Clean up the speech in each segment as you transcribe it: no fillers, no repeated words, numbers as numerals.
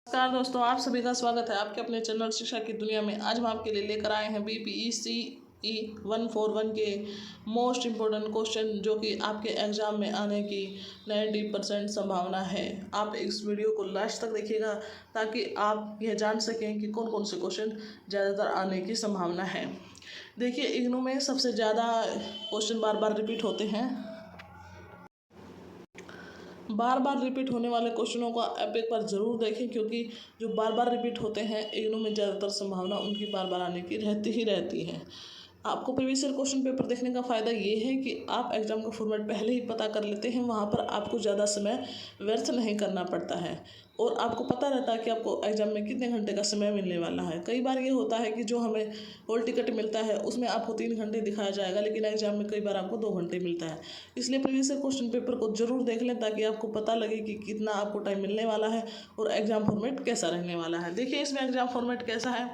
नमस्कार दोस्तों, आप सभी का स्वागत है आपके अपने चैनल शिक्षा की दुनिया में। आज हम आपके लिए लेकर आए हैं BPECE 141 के मोस्ट इम्पोर्टेंट क्वेश्चन जो कि आपके एग्ज़ाम में आने की 90% संभावना है। आप इस वीडियो को लास्ट तक देखिएगा ताकि आप यह जान सकें कि कौन कौन से क्वेश्चन ज़्यादातर आने की संभावना है। देखिए, इग्नू में सबसे ज़्यादा क्वेश्चन बार बार रिपीट होते हैं। बार बार रिपीट होने वाले क्वेश्चनों को आप एक बार ज़रूर देखें, क्योंकि जो बार बार रिपीट होते हैं इग्नू में ज़्यादातर संभावना उनकी बार बार आने की रहती ही रहती है। आपको प्रीवियस ईयर क्वेश्चन पेपर देखने का फ़ायदा ये है कि आप एग्ज़ाम का फॉर्मेट पहले ही पता कर लेते हैं। वहाँ पर आपको ज़्यादा समय व्यर्थ नहीं करना पड़ता है और आपको पता रहता है कि आपको एग्ज़ाम में कितने घंटे का समय मिलने वाला है। कई बार ये होता है कि जो हमें हॉल टिकट मिलता है उसमें आपको 3 घंटे दिखाया जाएगा, लेकिन एग्ज़ाम में कई बार आपको 2 घंटे मिलता है। इसलिए प्रीवियस ईयर क्वेश्चन पेपर को ज़रूर देख लें ताकि आपको पता लगे कि कितना आपको टाइम मिलने वाला है और एग्ज़ाम फॉर्मेट कैसा रहने वाला है। देखिए, इसमें एग्ज़ाम फॉर्मेट कैसा है।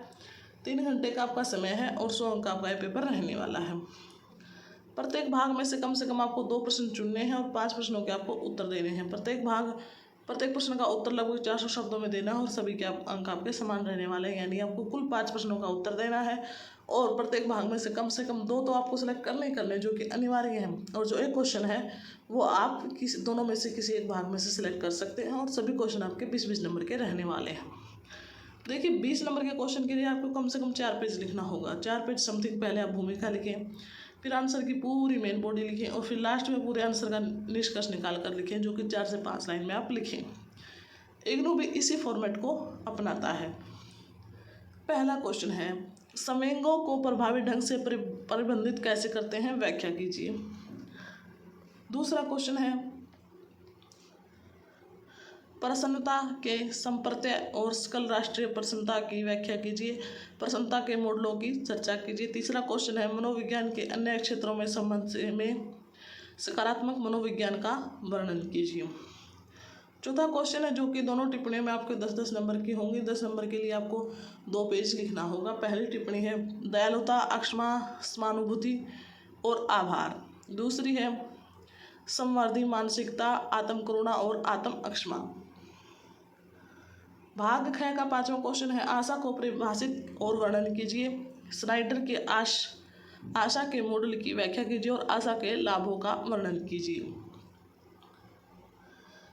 3 घंटे का आपका समय है और 100 अंक का आपका ये पेपर रहने वाला है। प्रत्येक भाग में से कम आपको 2 प्रश्न चुनने हैं और 5 प्रश्नों के आपको उत्तर देने हैं। प्रत्येक प्रश्न का उत्तर लगभग 400 शब्दों में देना है और सभी के अंक आपके समान रहने वाले हैं, यानी आपको कुल 5 प्रश्नों का उत्तर देना है। और प्रत्येक भाग में से कम 2 तो आपको सिलेक्ट करने ही करने, जो कि अनिवार्य है। और जो एक क्वेश्चन है वो आप दोनों में से किसी एक भाग में से सिलेक्ट कर सकते हैं और सभी क्वेश्चन आपके 20-20 नंबर के रहने वाले हैं। देखिए, 20 नंबर के क्वेश्चन के लिए आपको कम से कम 4 पेज लिखना होगा। 4 पेज समथिंग पहले आप भूमिका लिखें, फिर आंसर की पूरी मेन बॉडी लिखें और फिर लास्ट में पूरे आंसर का निष्कर्ष निकाल कर लिखें, जो कि 4 से 5 लाइन में आप लिखें। इग्नू भी इसी फॉर्मेट को अपनाता है। पहला क्वेश्चन है, समयंगों को प्रभावी ढंग से प्रबंधित कैसे करते हैं, व्याख्या कीजिए। दूसरा क्वेश्चन है, प्रसन्नता के संप्रत्यय और सकल राष्ट्रीय प्रसन्नता की व्याख्या कीजिए। प्रसन्नता के मॉडलों की चर्चा कीजिए। तीसरा क्वेश्चन है, मनोविज्ञान के अन्य क्षेत्रों में संबंध में सकारात्मक मनोविज्ञान का वर्णन कीजिए। चौथा क्वेश्चन है, जो कि दोनों टिप्पणियों में आपके 10-10 नंबर की होंगी। 10 नंबर के लिए आपको 2 पेज लिखना होगा। पहली टिप्पणी है, दयालुता, अक्षमा, समानुभूति और आभार। दूसरी है, संवर्धी मानसिकता, आत्म करुणा और आत्म अक्षमा। भाग ख का 5वां क्वेश्चन है, आशा को परिभाषित और वर्णन कीजिए। स्नाइडर के आशा के मॉडल की व्याख्या कीजिए और आशा के लाभों का वर्णन कीजिए।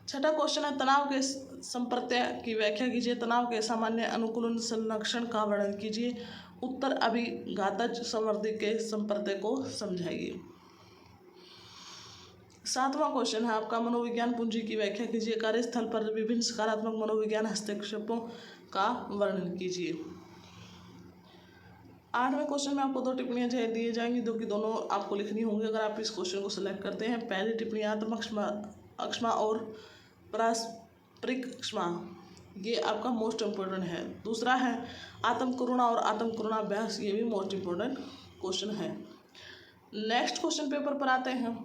छठा क्वेश्चन है, तनाव के संप्रत्यय की व्याख्या कीजिए। तनाव के सामान्य अनुकूलन संलक्षण का वर्णन कीजिए। उत्तर अभिघातज संवर्धी के संप्रत्यय को समझाइए। 7वां क्वेश्चन है आपका, मनोविज्ञान पूंजी की व्याख्या कीजिए। कार्यस्थल पर विभिन्न सकारात्मक मनोविज्ञान हस्तक्षेपों का वर्णन कीजिए। 8वें क्वेश्चन में आपको 2 टिप्पणियां दिए जाएंगी, जो कि दोनों आपको लिखनी होंगी अगर आप इस क्वेश्चन को सिलेक्ट करते हैं। पहली टिप्पणी, आत्म अक्षमा और पारस्परिक क्षमा, ये आपका मोस्ट इम्पोर्टेंट है। दूसरा है, आत्म करुणा और आत्म करुणा अभ्यास, ये भी मोस्ट इम्पोर्टेंट क्वेश्चन है। नेक्स्ट क्वेश्चन पेपर पर आते हैं।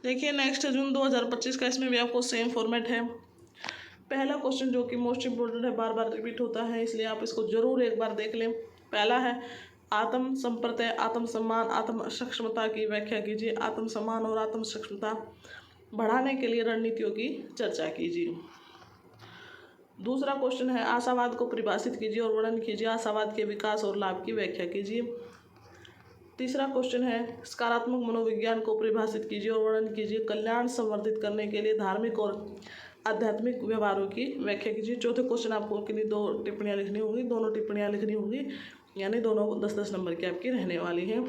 देखिए, नेक्स्ट जून 2025 का, इसमें भी आपको सेम फॉर्मेट है। पहला क्वेश्चन जो कि मोस्ट इम्पोर्टेंट है, बार बार रिपीट होता है, इसलिए आप इसको जरूर एक बार देख लें। पहला है, आत्म संप्रत्यय, आत्म सम्मान, आत्म सक्षमता की व्याख्या कीजिए। आत्म सम्मान और आत्म सक्षमता बढ़ाने के लिए रणनीतियों की चर्चा कीजिए। दूसरा क्वेश्चन है, आशावाद को परिभाषित कीजिए और वर्णन कीजिए। आशावाद के विकास और लाभ की व्याख्या कीजिए। तीसरा क्वेश्चन है, सकारात्मक मनोविज्ञान को परिभाषित कीजिए और वर्णन कीजिए। कल्याण संवर्धित करने के लिए धार्मिक और आध्यात्मिक व्यवहारों की व्याख्या कीजिए। चौथे क्वेश्चन आपको के लिए 2 टिप्पणियां लिखनी होंगी, दोनों टिप्पणियां लिखनी होंगी, यानी दोनों 10-10 नंबर की आपकी रहने वाली हैं।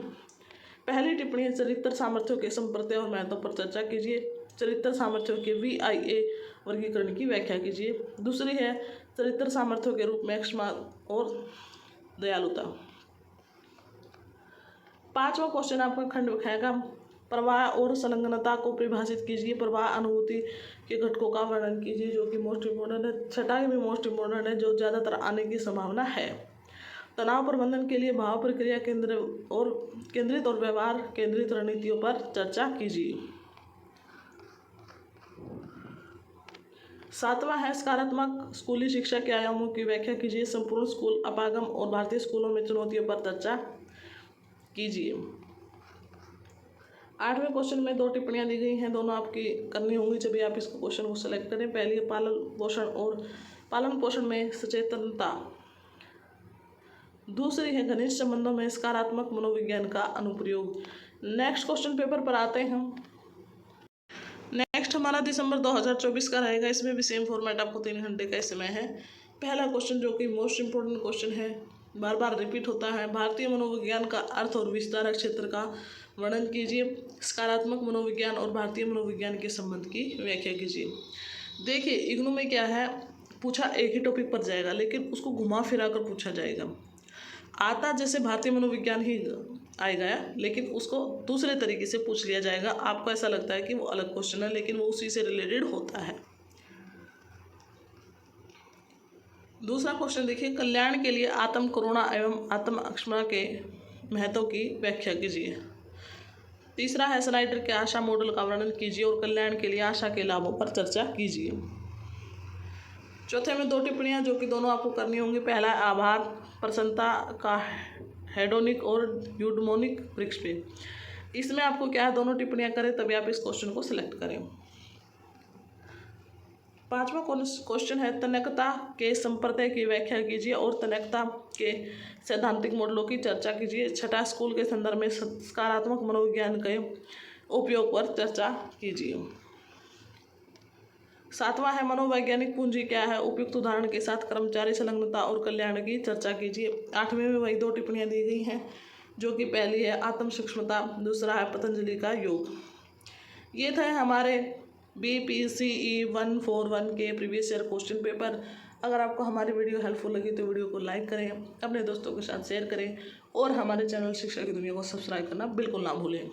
पहली टिप्पणी है, चरित्र सामर्थ्यों के संप्रत्यय और महत्व पर चर्चा कीजिए। चरित्र सामर्थ्यों के VIA वर्गीकरण की व्याख्या कीजिए। दूसरी है, चरित्र सामर्थ्यों के रूप में क्षमा और दयालुता। 5वां क्वेश्चन आपका खंड खाएगा, प्रवाह और संलग्नता को परिभाषित कीजिए। प्रवाह अनुभूति के घटकों का वर्णन कीजिए, जो कि मोस्ट इम्पोर्टेंट है। छठा भी मोस्ट इम्पोर्टेंट है, जो ज़्यादातर आने की संभावना है। तनाव प्रबंधन के लिए भाव प्रक्रिया केंद्रित और व्यवहार केंद्रित रणनीतियों पर चर्चा कीजिए। 7वां है, सकारात्मक स्कूली शिक्षा के आयामों की व्याख्या कीजिए। संपूर्ण स्कूल, अपागम और भारतीय स्कूलों में चुनौतियों पर चर्चा कीजिए। 8वें क्वेश्चन में 2 टिप्पणियां दी गई हैं, दोनों आपकी करनी होंगी जब भी आप इसको क्वेश्चन को सिलेक्ट करें। पहली है पालन पोषण में सचेतनता। दूसरी है घनिष्ठ संबंधों में सकारात्मक मनोविज्ञान का अनुप्रयोग। नेक्स्ट क्वेश्चन पेपर पर आते हैं। नेक्स्ट हमारा दिसंबर 2024 का रहेगा। इसमें भी सेम फॉर्मेट, आपको 3 घंटे का समय है। पहला क्वेश्चन जो कि मोस्ट इम्पोर्टेंट क्वेश्चन है, बार बार रिपीट होता है, भारतीय मनोविज्ञान का अर्थ और विस्तारक क्षेत्र का वर्णन कीजिए। सकारात्मक मनोविज्ञान और भारतीय मनोविज्ञान के संबंध की व्याख्या कीजिए। देखिए इग्नू में क्या है, पूछा एक ही टॉपिक पर जाएगा लेकिन उसको घुमा फिरा कर पूछा जाएगा। आता जैसे भारतीय मनोविज्ञान ही आएगा लेकिन उसको दूसरे तरीके से पूछ लिया जाएगा। आपको ऐसा लगता है कि वो अलग क्वेश्चन है लेकिन वो उसी से रिलेटेड होता है। दूसरा क्वेश्चन देखिए, कल्याण के लिए आत्म करुणा एवं आत्म अक्षमा के महत्व की व्याख्या कीजिए। तीसरा है स्नाइडर के आशा मॉडल का वर्णन कीजिए और कल्याण के लिए आशा के लाभों पर चर्चा कीजिए। चौथे में 2 टिप्पणियां जो कि दोनों आपको करनी होंगी। पहला है आभार प्रसन्नता का हेडोनिक और यूडमोनिक वृक्ष पे। इसमें आपको क्या है, दोनों टिप्पणियां करें तभी आप इस क्वेश्चन को सिलेक्ट करें। 5वां क्वेश्चन है तन्यकता के संप्रदाय की व्याख्या कीजिए और तन्यकता के सैद्धांतिक मॉडलों की चर्चा कीजिए। 6ठा स्कूल के संदर्भ में सकारात्मक मनोविज्ञान के उपयोग पर चर्चा कीजिए। 7वां है मनोवैज्ञानिक पूंजी क्या है, उपयुक्त उदाहरण के साथ कर्मचारी संलग्नता और कल्याण की चर्चा कीजिए। 8वें में वही 2 टिप्पणियां दी गई हैं जो कि पहली है आत्म सूक्ष्मता, दूसरा है पतंजलि का योग। ये थे हमारे BPCE 141 के प्रीवियस ईयर क्वेश्चन पेपर। अगर आपको हमारी वीडियो हेल्पफुल लगी तो वीडियो को लाइक करें, अपने दोस्तों के साथ शेयर करें और हमारे चैनल शिक्षा की दुनिया को सब्सक्राइब करना बिल्कुल ना भूलें।